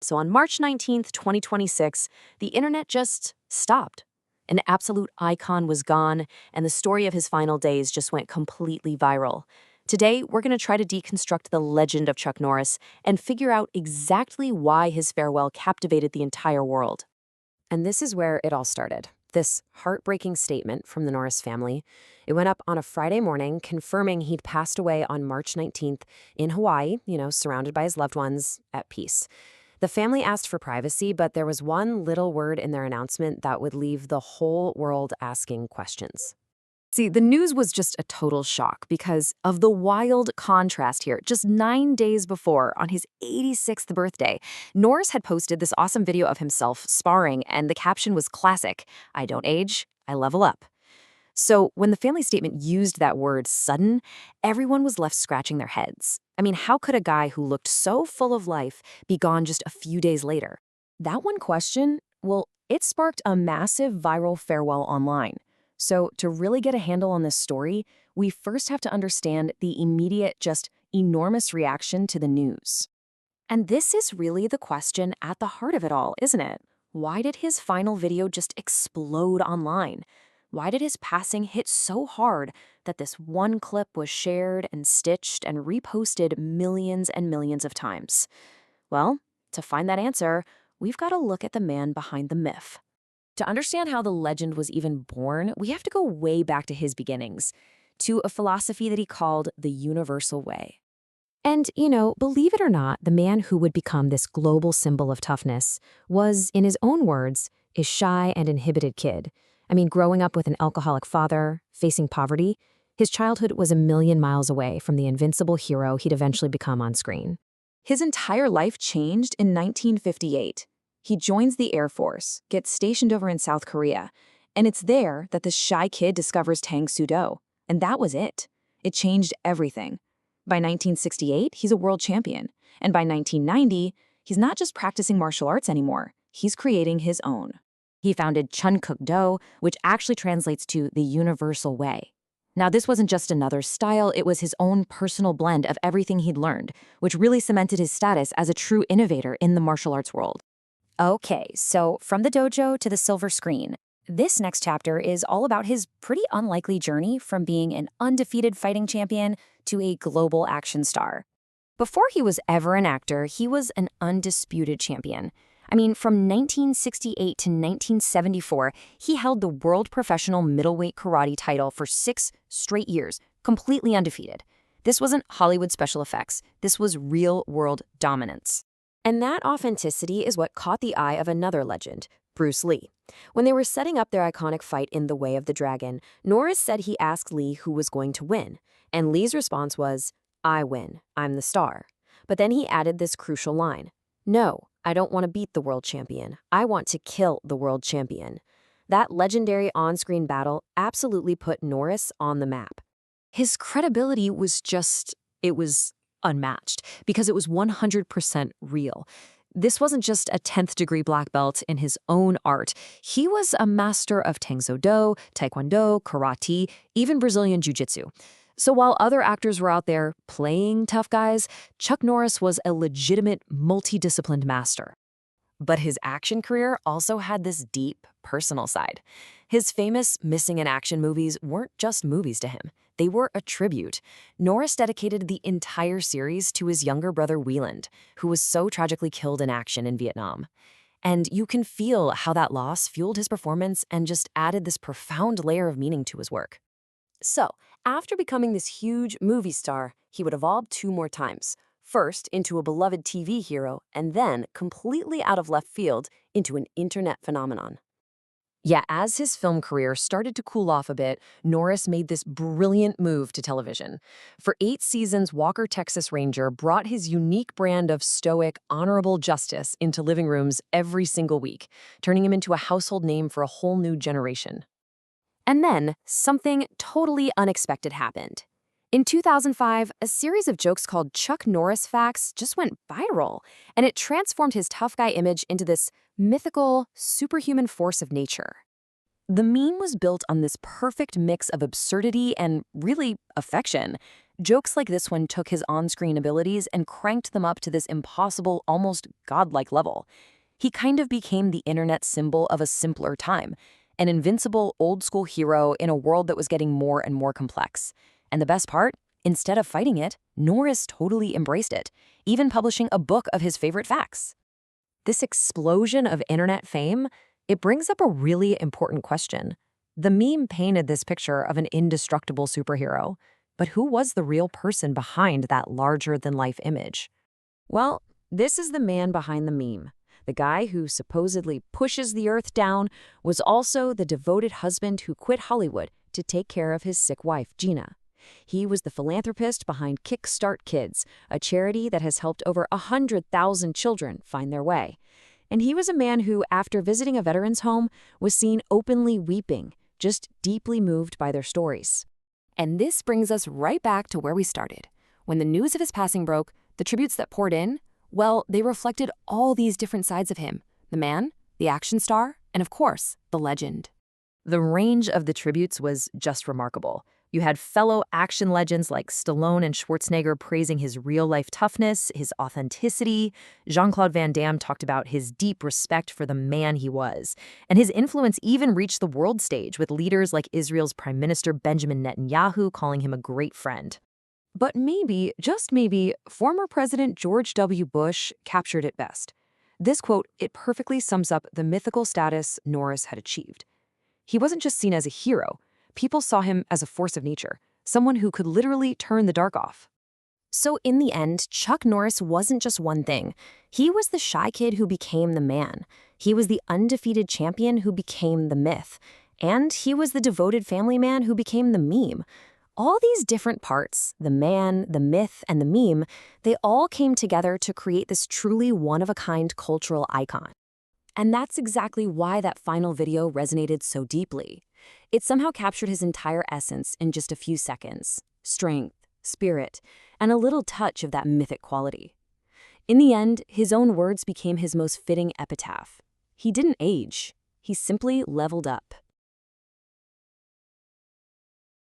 So on March 19th, 2026, the internet just stopped. An absolute icon was gone, and the story of his final days just went completely viral. Today, we're going to try to deconstruct the legend of Chuck Norris and figure out exactly why his farewell captivated the entire world. And this is where it all started. This heartbreaking statement from the Norris family. It went up on a Friday morning, confirming he'd passed away on March 19th in Hawaii, surrounded by his loved ones, at peace. The family asked for privacy, but there was one little word in their announcement that would leave the whole world asking questions. See, the news was just a total shock because of the wild contrast here. Just 9 days before, on his 86th birthday, Norris had posted this awesome video of himself sparring, and the caption was classic: "I don't age, I level up." So when the family statement used that word sudden, everyone was left scratching their heads. I mean, how could a guy who looked so full of life be gone just a few days later? That one question, well, it sparked a massive viral farewell online. So to really get a handle on this story, we first have to understand the immediate, just enormous reaction to the news. And this is really the question at the heart of it all, isn't it? Why did his final video just explode online? Why did his passing hit so hard that this one clip was shared and stitched and reposted millions and millions of times? Well, to find that answer, we've got to look at the man behind the myth. To understand how the legend was even born, we have to go way back to his beginnings, to a philosophy that he called the universal way. And, believe it or not, the man who would become this global symbol of toughness was, in his own words, a shy and inhibited kid. I mean, growing up with an alcoholic father, facing poverty, his childhood was a million miles away from the invincible hero he'd eventually become on screen. His entire life changed in 1958. He joins the Air Force, gets stationed over in South Korea, and it's there that the shy kid discovers Tang Soo Do. And that was it. It changed everything. By 1968, he's a world champion. And by 1990, he's not just practicing martial arts anymore. He's creating his own. He founded Chun Kuk Do, which actually translates to the universal way. Now, this wasn't just another style, it was his own personal blend of everything he'd learned, which really cemented his status as a true innovator in the martial arts world. Okay, so from the dojo to the silver screen, this next chapter is all about his pretty unlikely journey from being an undefeated fighting champion to a global action star. Before he was ever an actor, he was an undisputed champion. I mean, from 1968 to 1974, he held the world professional middleweight karate title for 6 straight years, completely undefeated. This wasn't Hollywood special effects. This was real-world dominance. And that authenticity is what caught the eye of another legend, Bruce Lee. When they were setting up their iconic fight in The Way of the Dragon, Norris said he asked Lee who was going to win, and Lee's response was, "I win, I'm the star." But then he added this crucial line, "No, I don't want to beat the world champion. I want to kill the world champion." That legendary on-screen battle absolutely put Norris on the map. His credibility was it was unmatched because it was 100% real. This wasn't just a 10th degree black belt in his own art. He was a master of Tang Soo Do, Taekwondo, Karate, even Brazilian Jiu-Jitsu. So while other actors were out there playing tough guys, Chuck Norris was a legitimate multidisciplined master. But his action career also had this deep, personal side. His famous missing in action movies weren't just movies to him. They were a tribute. Norris dedicated the entire series to his younger brother Wieland, who was so tragically killed in action in Vietnam. And you can feel how that loss fueled his performance and just added this profound layer of meaning to his work. So, after becoming this huge movie star, he would evolve 2 more times. First, into a beloved TV hero, and then, completely out of left field, into an internet phenomenon. Yeah, as his film career started to cool off a bit, Norris made this brilliant move to television. For 8 seasons, Walker Texas Ranger brought his unique brand of stoic, honorable justice into living rooms every single week, turning him into a household name for a whole new generation. And then, something totally unexpected happened. In 2005, a series of jokes called Chuck Norris Facts just went viral, and it transformed his tough guy image into this mythical, superhuman force of nature. The meme was built on this perfect mix of absurdity and, really, affection. Jokes like this one took his on-screen abilities and cranked them up to this impossible, almost godlike level. He kind of became the internet symbol of a simpler time, an invincible, old-school hero in a world that was getting more and more complex. And the best part? Instead of fighting it, Norris totally embraced it, even publishing a book of his favorite facts. This explosion of internet fame, it brings up a really important question. The meme painted this picture of an indestructible superhero, but who was the real person behind that larger-than-life image? Well, this is the man behind the meme. The guy who supposedly pushes the earth down was also the devoted husband who quit Hollywood to take care of his sick wife, Gina. He was the philanthropist behind Kickstart Kids, a charity that has helped over 100,000 children find their way. And he was a man who, after visiting a veteran's home, was seen openly weeping, just deeply moved by their stories. And this brings us right back to where we started. When the news of his passing broke, the tributes that poured in, well, they reflected all these different sides of him. The man, the action star, and of course, the legend. The range of the tributes was just remarkable. You had fellow action legends like Stallone and Schwarzenegger praising his real-life toughness, his authenticity. Jean-Claude Van Damme talked about his deep respect for the man he was. And his influence even reached the world stage, with leaders like Israel's Prime Minister Benjamin Netanyahu calling him a great friend. But maybe, just maybe, former President George W. Bush captured it best. This quote, it perfectly sums up the mythical status Norris had achieved. He wasn't just seen as a hero. People saw him as a force of nature, someone who could literally turn the dark off. So in the end, Chuck Norris wasn't just one thing. He was the shy kid who became the man. He was the undefeated champion who became the myth. And he was the devoted family man who became the meme. All these different parts, the man, the myth, and the meme, they all came together to create this truly one-of-a-kind cultural icon. And that's exactly why that final video resonated so deeply. It somehow captured his entire essence in just a few seconds. Strength, spirit, and a little touch of that mythic quality. In the end, his own words became his most fitting epitaph. He didn't age. He simply leveled up.